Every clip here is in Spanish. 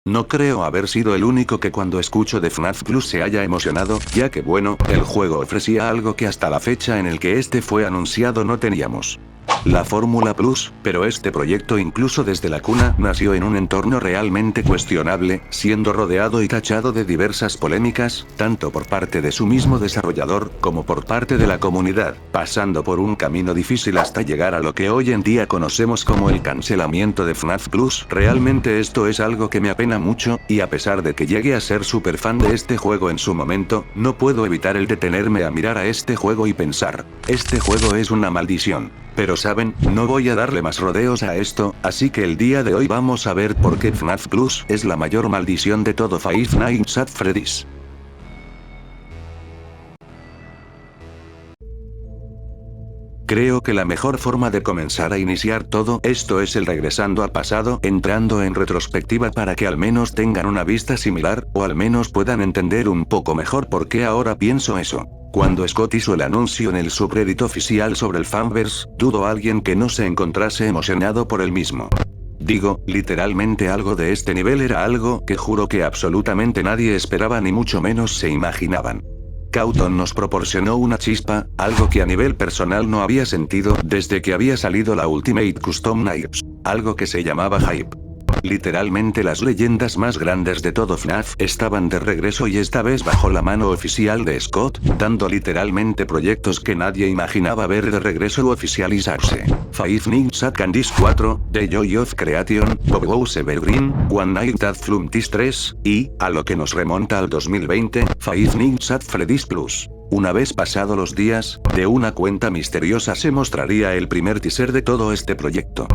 No creo haber sido el único que cuando escucho de FNAF Plus se haya emocionado, ya que bueno, el juego ofrecía algo que hasta la fecha en el que este fue anunciado no teníamos. La Fórmula Plus, pero este proyecto incluso desde la cuna nació en un entorno realmente cuestionable, siendo rodeado y tachado de diversas polémicas, tanto por parte de su mismo desarrollador, como por parte de la comunidad, pasando por un camino difícil hasta llegar a lo que hoy en día conocemos como el cancelamiento de FNAF Plus. Realmente esto es algo que me apena mucho, y a pesar de que llegué a ser súper fan de este juego en su momento, no puedo evitar el detenerme a mirar a este juego y pensar, este juego es una maldición. Pero saben, no voy a darle más rodeos a esto, así que el día de hoy vamos a ver por qué FNAF Plus es la mayor maldición de todo Five Nights at Freddy's. Creo que la mejor forma de comenzar a iniciar todo esto es el regresando al pasado, entrando en retrospectiva para que al menos tengan una vista similar, o al menos puedan entender un poco mejor por qué ahora pienso eso. Cuando Scott hizo el anuncio en el subreddit oficial sobre el fanverse, dudo alguien que no se encontrase emocionado por el mismo. Digo, literalmente algo de este nivel era algo que juro que absolutamente nadie esperaba ni mucho menos se imaginaban. Cauton nos proporcionó una chispa, algo que a nivel personal no había sentido desde que había salido la Ultimate Custom Nights, algo que se llamaba Hype. Literalmente las leyendas más grandes de todo FNAF estaban de regreso y esta vez bajo la mano oficial de Scott, dando literalmente proyectos que nadie imaginaba ver de regreso u oficializarse. Five Nights at Candy's 4, The Joy of Creation, Bob Wows Evergreen, One Night at Flumpty's 3, y, a lo que nos remonta al 2020, Five Nights at Freddy's Plus. Una vez pasado los días, de una cuenta misteriosa se mostraría el primer teaser de todo este proyecto.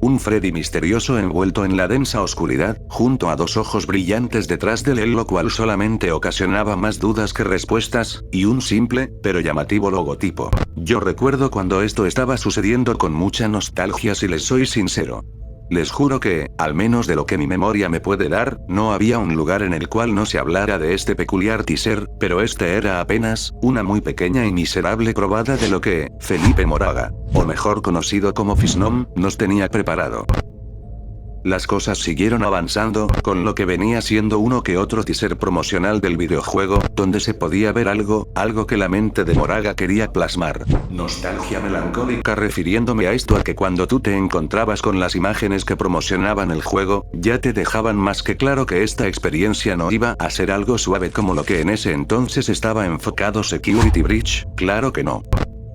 Un Freddy misterioso envuelto en la densa oscuridad, junto a dos ojos brillantes detrás de él, lo cual solamente ocasionaba más dudas que respuestas, y un simple, pero llamativo logotipo. Yo recuerdo cuando esto estaba sucediendo con mucha nostalgia, si les soy sincero. Les juro que, al menos de lo que mi memoria me puede dar, no había un lugar en el cual no se hablara de este peculiar teaser, pero este era apenas una muy pequeña y miserable probada de lo que Felipe Moraga, o mejor conocido como Fisnom, nos tenía preparado. Las cosas siguieron avanzando, con lo que venía siendo uno que otro teaser promocional del videojuego, donde se podía ver algo que la mente de Moraga quería plasmar. Nostalgia melancólica, refiriéndome a esto a que cuando tú te encontrabas con las imágenes que promocionaban el juego, ya te dejaban más que claro que esta experiencia no iba a ser algo suave como lo que en ese entonces estaba enfocado Security Breach, claro que no.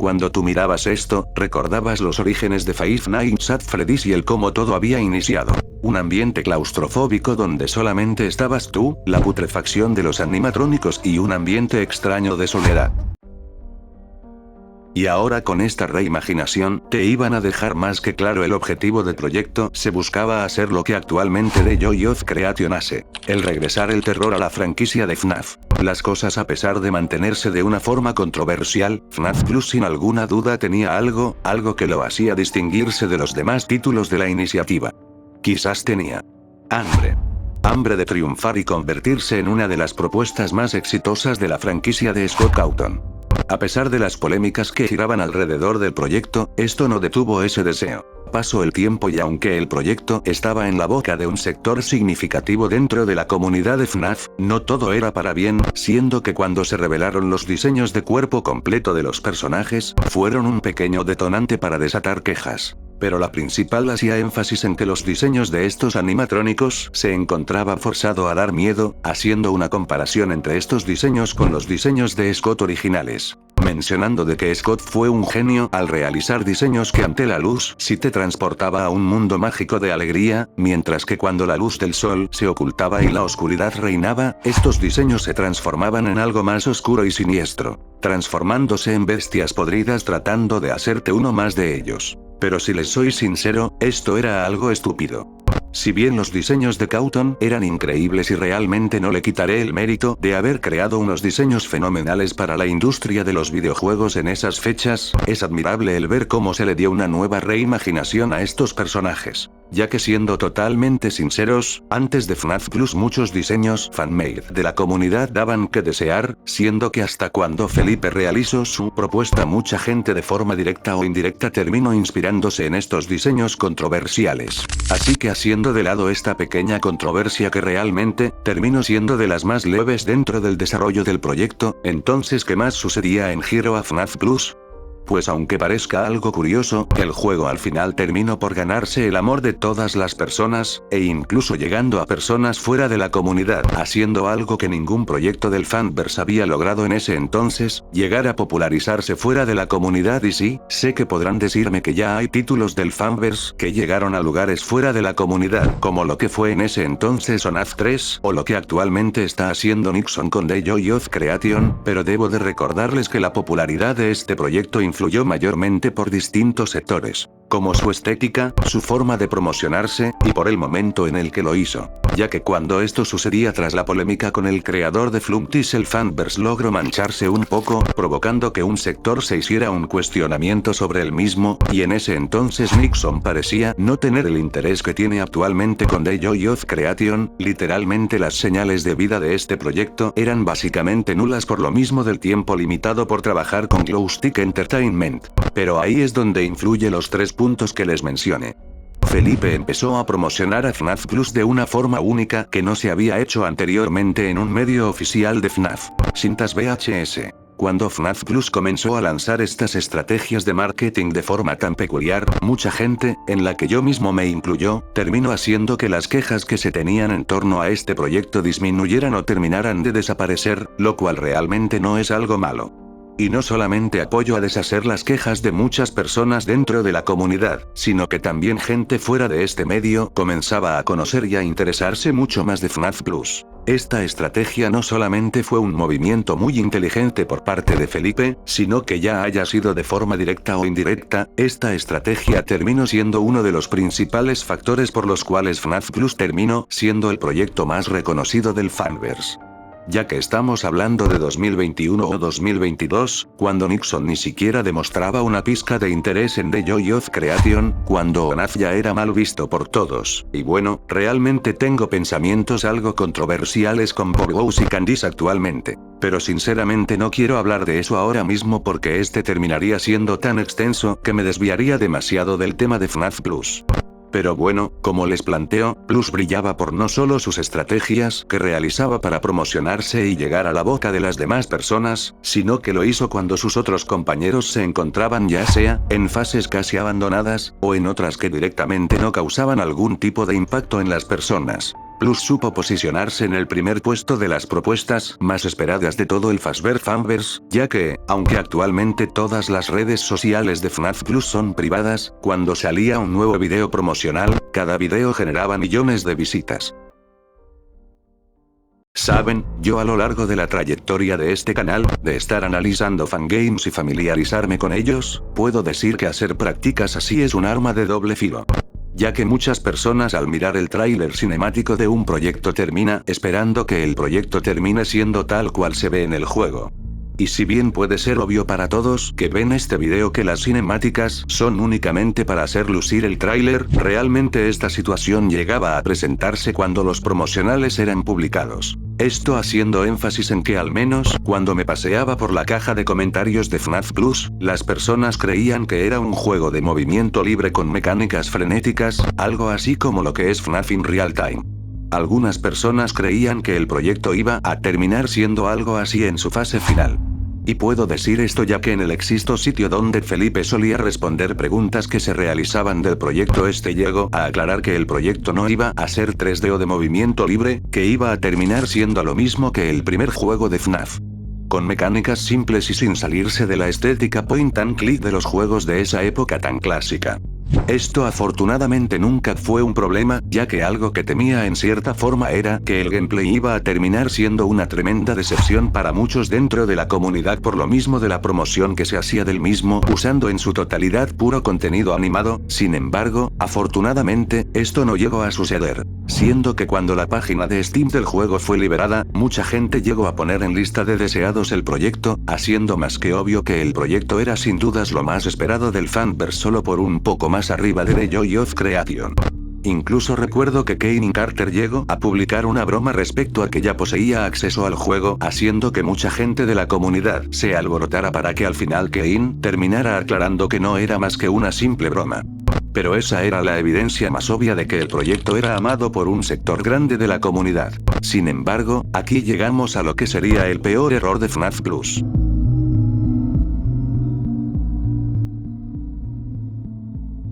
Cuando tú mirabas esto, recordabas los orígenes de Five Nights at Freddy's y el cómo todo había iniciado. Un ambiente claustrofóbico donde solamente estabas tú, la putrefacción de los animatrónicos y un ambiente extraño de soledad. Y ahora con esta reimaginación, te iban a dejar más que claro el objetivo del proyecto, se buscaba hacer lo que actualmente The Joy of Creation hace, el regresar el terror a la franquicia de FNAF. Las cosas, a pesar de mantenerse de una forma controversial, FNAF Plus sin alguna duda tenía algo que lo hacía distinguirse de los demás títulos de la iniciativa. Quizás tenía hambre. Hambre de triunfar y convertirse en una de las propuestas más exitosas de la franquicia de Scott Cawthon. A pesar de las polémicas que giraban alrededor del proyecto, esto no detuvo ese deseo. Pasó el tiempo y aunque el proyecto estaba en la boca de un sector significativo dentro de la comunidad de FNAF, no todo era para bien, siendo que cuando se revelaron los diseños de cuerpo completo de los personajes, fueron un pequeño detonante para desatar quejas. Pero la principal hacía énfasis en que los diseños de estos animatrónicos se encontraba forzado a dar miedo, haciendo una comparación entre estos diseños con los diseños de Scott originales. Mencionando de que Scott fue un genio al realizar diseños que ante la luz sí te transportaba a un mundo mágico de alegría, mientras que cuando la luz del sol se ocultaba y la oscuridad reinaba, estos diseños se transformaban en algo más oscuro y siniestro, transformándose en bestias podridas tratando de hacerte uno más de ellos. Pero si les soy sincero, esto era algo estúpido. Si bien los diseños de Cawthon eran increíbles y realmente no le quitaré el mérito de haber creado unos diseños fenomenales para la industria de los videojuegos en esas fechas, es admirable el ver cómo se le dio una nueva reimaginación a estos personajes. Ya que siendo totalmente sinceros, antes de FNAF Plus muchos diseños fanmade de la comunidad daban que desear, siendo que hasta cuando Felipe realizó su propuesta mucha gente de forma directa o indirecta terminó inspirándose en estos diseños controversiales. Así que haciendo dejando de lado esta pequeña controversia que realmente terminó siendo de las más leves dentro del desarrollo del proyecto, entonces ¿qué más sucedía en Giro a FNAF Plus? Pues aunque parezca algo curioso, el juego al final terminó por ganarse el amor de todas las personas, e incluso llegando a personas fuera de la comunidad, haciendo algo que ningún proyecto del fanverse había logrado en ese entonces, llegar a popularizarse fuera de la comunidad. Y sí, sé que podrán decirme que ya hay títulos del fanverse que llegaron a lugares fuera de la comunidad, como lo que fue en ese entonces FNAF 3, o lo que actualmente está haciendo Nixon con The Joy of Creation, pero debo de recordarles que la popularidad de este proyecto influyó mayormente por distintos sectores, como su estética, su forma de promocionarse, y por el momento en el que lo hizo. Ya que cuando esto sucedía tras la polémica con el creador de Flumptis, el fanverse logró mancharse un poco, provocando que un sector se hiciera un cuestionamiento sobre el mismo, y en ese entonces Nixon parecía no tener el interés que tiene actualmente con The Joy of Creation. Literalmente las señales de vida de este proyecto eran básicamente nulas por lo mismo del tiempo limitado por trabajar con Glowstick Entertainment. Pero ahí es donde influye los 3 puntos que les mencioné. Felipe empezó a promocionar a FNAF Plus de una forma única que no se había hecho anteriormente en un medio oficial de FNAF. Cintas VHS. Cuando FNAF Plus comenzó a lanzar estas estrategias de marketing de forma tan peculiar, mucha gente, en la que yo mismo me incluyó, terminó haciendo que las quejas que se tenían en torno a este proyecto disminuyeran o terminaran de desaparecer, lo cual realmente no es algo malo. Y no solamente apoyo a deshacer las quejas de muchas personas dentro de la comunidad, sino que también gente fuera de este medio comenzaba a conocer y a interesarse mucho más de FNAF Plus. Esta estrategia no solamente fue un movimiento muy inteligente por parte de Felipe, sino que ya haya sido de forma directa o indirecta, esta estrategia terminó siendo uno de los principales factores por los cuales FNAF Plus terminó siendo el proyecto más reconocido del fanverse. Ya que estamos hablando de 2021 o 2022, cuando Nixon ni siquiera demostraba una pizca de interés en The Joy of Creation, cuando FNAF ya era mal visto por todos. Y bueno, realmente tengo pensamientos algo controversiales con Pogos y Candice actualmente. Pero sinceramente no quiero hablar de eso ahora mismo porque este terminaría siendo tan extenso que me desviaría demasiado del tema de FNAF Plus. Pero bueno, como les planteo, Plus brillaba por no solo sus estrategias que realizaba para promocionarse y llegar a la boca de las demás personas, sino que lo hizo cuando sus otros compañeros se encontraban ya sea en fases casi abandonadas, o en otras que directamente no causaban algún tipo de impacto en las personas. Plus supo posicionarse en el primer puesto de las propuestas más esperadas de todo el Fazbear Fanverse, ya que, aunque actualmente todas las redes sociales de FNAF Plus son privadas, cuando salía un nuevo video promocional, cada video generaba millones de visitas. Saben, yo a lo largo de la trayectoria de este canal, de estar analizando fangames y familiarizarme con ellos, puedo decir que hacer prácticas así es un arma de doble filo. Ya que muchas personas al mirar el tráiler cinemático de un proyecto termina esperando que el proyecto termine siendo tal cual se ve en el juego. Y si bien puede ser obvio para todos que ven este video que las cinemáticas son únicamente para hacer lucir el tráiler, realmente esta situación llegaba a presentarse cuando los promocionales eran publicados. Esto haciendo énfasis en que al menos, cuando me paseaba por la caja de comentarios de FNAF Plus, las personas creían que era un juego de movimiento libre con mecánicas frenéticas, algo así como lo que es FNAF in Real Time. Algunas personas creían que el proyecto iba a terminar siendo algo así en su fase final. Y puedo decir esto ya que en el existo sitio donde Felipe solía responder preguntas que se realizaban del proyecto llegó a aclarar que el proyecto no iba a ser 3D o de movimiento libre, que iba a terminar siendo lo mismo que el primer juego de FNAF. Con mecánicas simples y sin salirse de la estética point and click de los juegos de esa época tan clásica. Esto afortunadamente nunca fue un problema, ya que algo que temía en cierta forma era que el gameplay iba a terminar siendo una tremenda decepción para muchos dentro de la comunidad por lo mismo de la promoción que se hacía del mismo, usando en su totalidad puro contenido animado. Sin embargo, afortunadamente, esto no llegó a suceder. Siendo que cuando la página de Steam del juego fue liberada, mucha gente llegó a poner en lista de deseados el proyecto, haciendo más que obvio que el proyecto era sin dudas lo más esperado del fanverse solo por un poco más arriba de The Joy of Creation. Incluso recuerdo que Kane Carter llegó a publicar una broma respecto a que ya poseía acceso al juego, haciendo que mucha gente de la comunidad se alborotara para que al final Kane terminara aclarando que no era más que una simple broma. Pero esa era la evidencia más obvia de que el proyecto era amado por un sector grande de la comunidad. Sin embargo, aquí llegamos a lo que sería el peor error de FNAF Plus.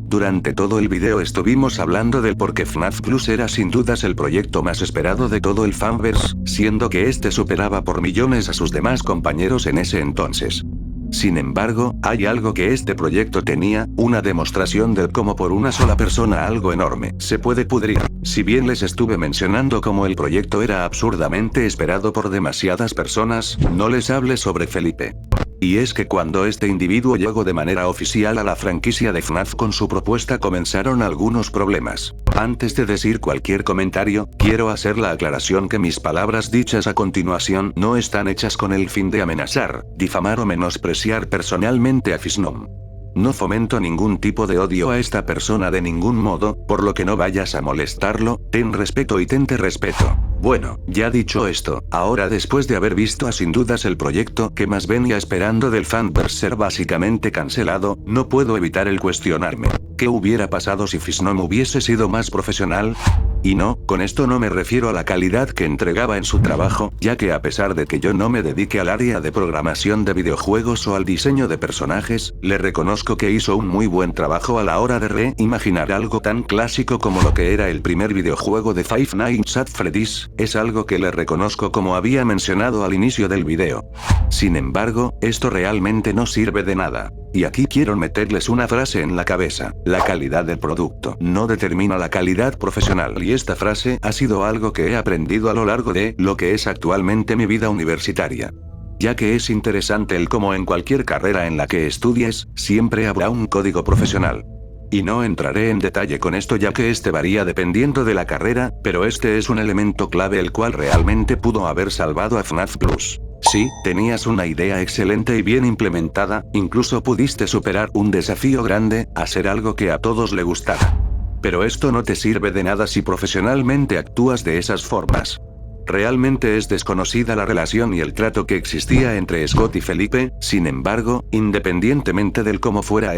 Durante todo el video estuvimos hablando del por qué FNAF Plus era sin dudas el proyecto más esperado de todo el fanverse, siendo que este superaba por millones a sus demás compañeros en ese entonces. Sin embargo, hay algo que este proyecto tenía, una demostración del cómo por una sola persona algo enorme se puede pudrir. Si bien les estuve mencionando cómo el proyecto era absurdamente esperado por demasiadas personas, no les hablé sobre Felipe. Y es que cuando este individuo llegó de manera oficial a la franquicia de FNAF con su propuesta comenzaron algunos problemas. Antes de decir cualquier comentario, quiero hacer la aclaración que mis palabras dichas a continuación no están hechas con el fin de amenazar, difamar o menospreciar personalmente a Fisnom. No fomento ningún tipo de odio a esta persona de ningún modo, por lo que no vayas a molestarlo, ten respeto y tente respeto. Bueno, ya dicho esto, ahora después de haber visto a sin dudas el proyecto que más venía esperando del fanverse ser básicamente cancelado, no puedo evitar el cuestionarme. ¿Qué hubiera pasado si Fisnom hubiese sido más profesional? Y no, con esto no me refiero a la calidad que entregaba en su trabajo, ya que a pesar de que yo no me dedique al área de programación de videojuegos o al diseño de personajes, le reconozco que hizo un muy buen trabajo a la hora de reimaginar algo tan clásico como lo que era el primer videojuego de Five Nights at Freddy's, es algo que le reconozco como había mencionado al inicio del video. Sin embargo, esto realmente no sirve de nada. Y aquí quiero meterles una frase en la cabeza: la calidad del producto no determina la calidad profesional. Y esta frase ha sido algo que he aprendido a lo largo de lo que es actualmente mi vida universitaria. Ya que es interesante el cómo en cualquier carrera en la que estudies, siempre habrá un código profesional. Y no entraré en detalle con esto ya que este varía dependiendo de la carrera, pero este es un elemento clave el cual realmente pudo haber salvado a FNAF Plus. Sí, tenías una idea excelente y bien implementada, incluso pudiste superar un desafío grande, hacer algo que a todos le gustara. Pero esto no te sirve de nada si profesionalmente actúas de esas formas. Realmente es desconocida la relación y el trato que existía entre Scott y Felipe, sin embargo, independientemente del cómo fuera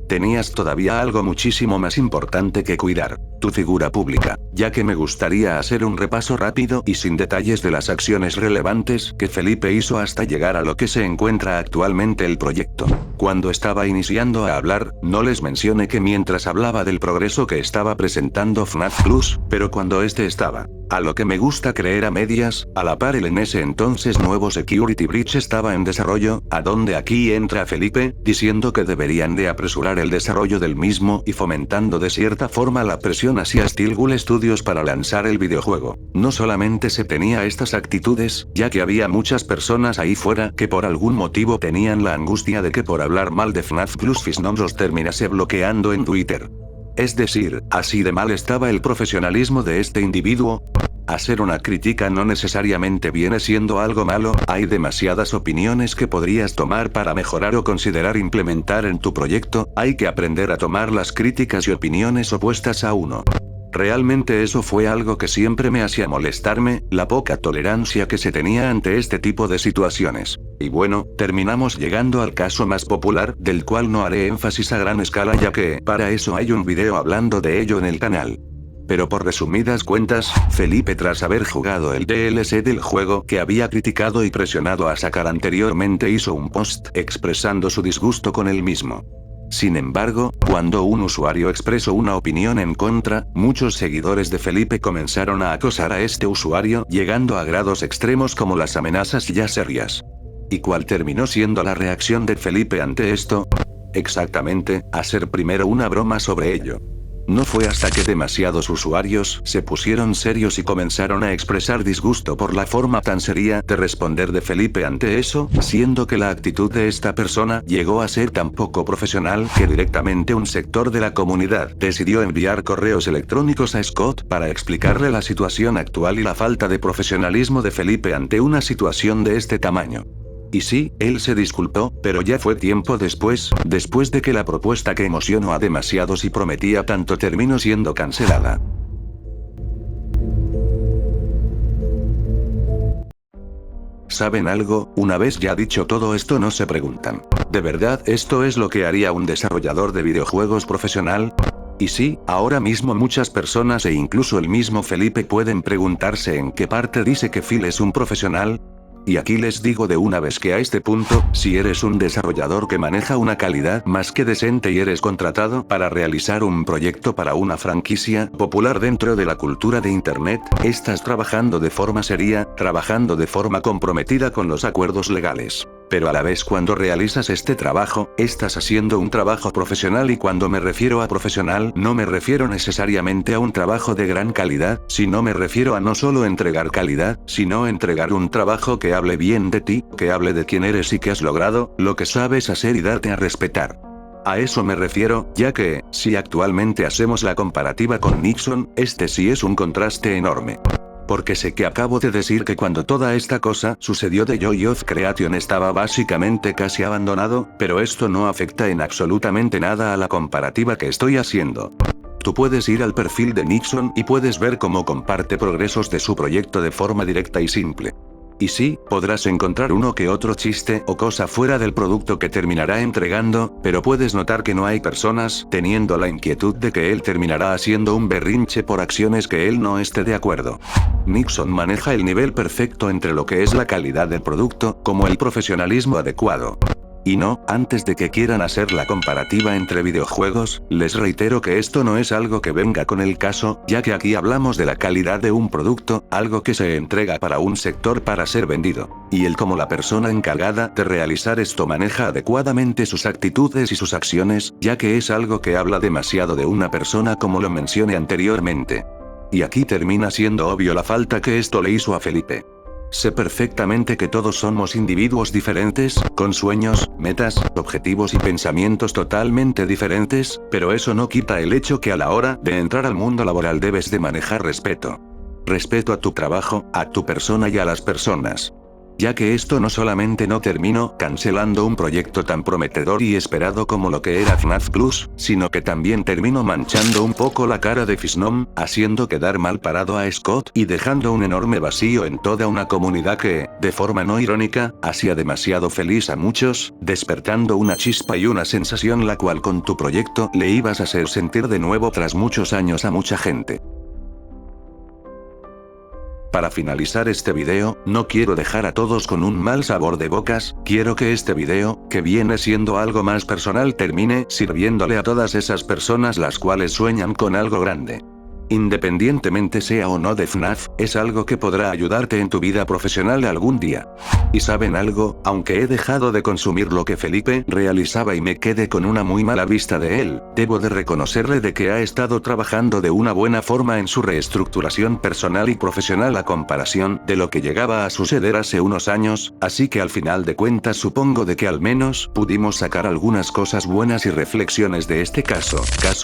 tenías todavía algo muchísimo más importante que cuidar: tu figura pública, ya que me gustaría hacer un repaso rápido y sin detalles de las acciones relevantes que Felipe hizo hasta llegar a lo que se encuentra actualmente el proyecto. Cuando estaba iniciando a hablar, no les mencioné que mientras hablaba del progreso que estaba presentando FNAF Plus, pero cuando estaba, a lo que me gusta creer a medias, a la par el en ese entonces nuevo Security Breach estaba en desarrollo, a donde aquí entra Felipe, diciendo que deberían de apresurar el desarrollo del mismo y fomentando de cierta forma la presión hacia Steel Wool Studios para lanzar el videojuego. No solamente se tenía estas actitudes, ya que había muchas personas ahí fuera que por algún motivo tenían la angustia de que por hablar mal de FNAF Plus Fisnom los terminase bloqueando en Twitter. Es decir, así de mal estaba el profesionalismo de este individuo. Hacer una crítica no necesariamente viene siendo algo malo, hay demasiadas opiniones que podrías tomar para mejorar o considerar implementar en tu proyecto, hay que aprender a tomar las críticas y opiniones opuestas a uno. Realmente eso fue algo que siempre me hacía molestarme, la poca tolerancia que se tenía ante este tipo de situaciones. Y bueno, terminamos llegando al caso más popular, del cual no haré énfasis a gran escala ya que, para eso hay un video hablando de ello en el canal. Pero por resumidas cuentas, Felipe tras haber jugado el DLC del juego que había criticado y presionado a sacar anteriormente hizo un post expresando su disgusto con el mismo. Sin embargo, cuando un usuario expresó una opinión en contra, muchos seguidores de Felipe comenzaron a acosar a este usuario, llegando a grados extremos como las amenazas ya serias. ¿Y cuál terminó siendo la reacción de Felipe ante esto? Exactamente, hacer primero una broma sobre ello. No fue hasta que demasiados usuarios se pusieron serios y comenzaron a expresar disgusto por la forma tan seria de responder de Felipe ante eso, siendo que la actitud de esta persona llegó a ser tan poco profesional que directamente un sector de la comunidad decidió enviar correos electrónicos a Scott para explicarle la situación actual y la falta de profesionalismo de Felipe ante una situación de este tamaño. Y sí, él se disculpó, pero ya fue tiempo después de que la propuesta que emocionó a demasiados y prometía tanto terminó siendo cancelada. ¿Saben algo? Una vez ya dicho todo esto no se preguntan: ¿de verdad esto es lo que haría un desarrollador de videojuegos profesional? Y sí, ahora mismo muchas personas e incluso el mismo Felipe pueden preguntarse en qué parte dice que Phil es un profesional. Y aquí les digo de una vez que a este punto, si eres un desarrollador que maneja una calidad más que decente y eres contratado para realizar un proyecto para una franquicia popular dentro de la cultura de Internet, estás trabajando de forma seria, trabajando de forma comprometida con los acuerdos legales. Pero a la vez cuando realizas este trabajo, estás haciendo un trabajo profesional y cuando me refiero a profesional no me refiero necesariamente a un trabajo de gran calidad, sino me refiero a no solo entregar calidad, sino entregar un trabajo que hable bien de ti, que hable de quién eres y qué has logrado, lo que sabes hacer y darte a respetar. A eso me refiero, ya que, si actualmente hacemos la comparativa con Nixon, este sí es un contraste enorme. Porque sé que acabo de decir que cuando toda esta cosa sucedió de Joy of Creation estaba básicamente casi abandonado, pero esto no afecta en absolutamente nada a la comparativa que estoy haciendo. Tú puedes ir al perfil de Nixon y puedes ver cómo comparte progresos de su proyecto de forma directa y simple. Y sí, podrás encontrar uno que otro chiste o cosa fuera del producto que terminará entregando, pero puedes notar que no hay personas teniendo la inquietud de que él terminará haciendo un berrinche por acciones que él no esté de acuerdo. Nixon maneja el nivel perfecto entre lo que es la calidad del producto, como el profesionalismo adecuado. Y no, antes de que quieran hacer la comparativa entre videojuegos, les reitero que esto no es algo que venga con el caso, ya que aquí hablamos de la calidad de un producto, algo que se entrega para un sector para ser vendido. Y él como la persona encargada de realizar esto maneja adecuadamente sus actitudes y sus acciones, ya que es algo que habla demasiado de una persona como lo mencioné anteriormente. Y aquí termina siendo obvio la falta que esto le hizo a Felipe. Sé perfectamente que todos somos individuos diferentes, con sueños, metas, objetivos y pensamientos totalmente diferentes, pero eso no quita el hecho que a la hora de entrar al mundo laboral debes de manejar respeto. Respeto a tu trabajo, a tu persona y a las personas. Ya que esto no solamente no terminó cancelando un proyecto tan prometedor y esperado como lo que era FNAF Plus, sino que también terminó manchando un poco la cara de Phnom, haciendo quedar mal parado a Scott y dejando un enorme vacío en toda una comunidad que, de forma no irónica, hacía demasiado feliz a muchos, despertando una chispa y una sensación la cual con tu proyecto le ibas a hacer sentir de nuevo tras muchos años a mucha gente. Para finalizar este video, no quiero dejar a todos con un mal sabor de bocas, quiero que este video, que viene siendo algo más personal, termine sirviéndole a todas esas personas las cuales sueñan con algo grande. Independientemente sea o no de FNAF, es algo que podrá ayudarte en tu vida profesional algún día. Y saben algo, aunque he dejado de consumir lo que Felipe realizaba y me quedé con una muy mala vista de él, debo de reconocerle de que ha estado trabajando de una buena forma en su reestructuración personal y profesional a comparación de lo que llegaba a suceder hace unos años, así que al final de cuentas supongo de que al menos pudimos sacar algunas cosas buenas y reflexiones de este caso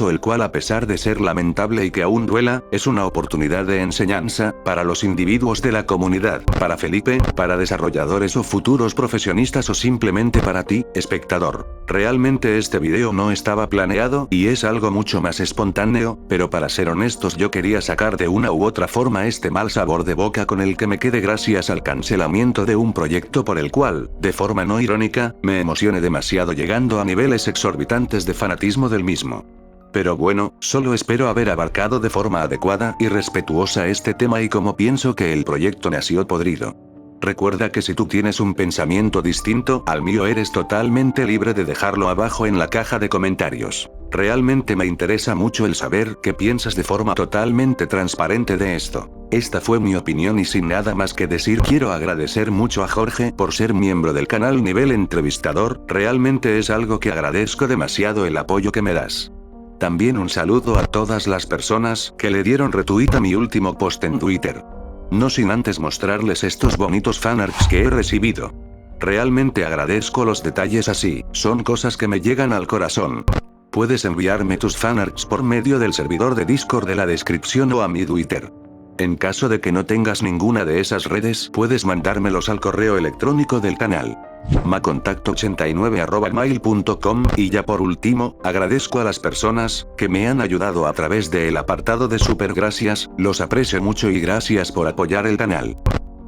el cual a pesar de ser lamentable y que aún duela, es una oportunidad de enseñanza para los individuos de la comunidad, para Felipe, para desarrolladores o futuros profesionistas o simplemente para ti, espectador. Realmente este video no estaba planeado y es algo mucho más espontáneo, pero para ser honestos yo quería sacar de una u otra forma este mal sabor de boca con el que me quedé gracias al cancelamiento de un proyecto por el cual, de forma no irónica, me emocioné demasiado llegando a niveles exorbitantes de fanatismo del mismo. Pero bueno, solo espero haber abarcado de forma adecuada y respetuosa este tema y como pienso que el proyecto nació podrido. Recuerda que si tú tienes un pensamiento distinto al mío eres totalmente libre de dejarlo abajo en la caja de comentarios. Realmente me interesa mucho el saber qué piensas de forma totalmente transparente de esto. Esta fue mi opinión y sin nada más que decir quiero agradecer mucho a Jorge por ser miembro del canal nivel entrevistador, realmente es algo que agradezco demasiado el apoyo que me das. También un saludo a todas las personas que le dieron retweet a mi último post en Twitter. No sin antes mostrarles estos bonitos fanarts que he recibido. Realmente agradezco los detalles así, son cosas que me llegan al corazón. Puedes enviarme tus fanarts por medio del servidor de Discord de la descripción o a mi Twitter. En caso de que no tengas ninguna de esas redes, puedes mandármelos al correo electrónico del canal. macontacto89@mail.com y ya por último, agradezco a las personas que me han ayudado a través del apartado de super gracias, los aprecio mucho y gracias por apoyar el canal.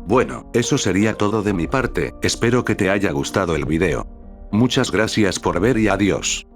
Bueno, eso sería todo de mi parte, espero que te haya gustado el video. Muchas gracias por ver y adiós.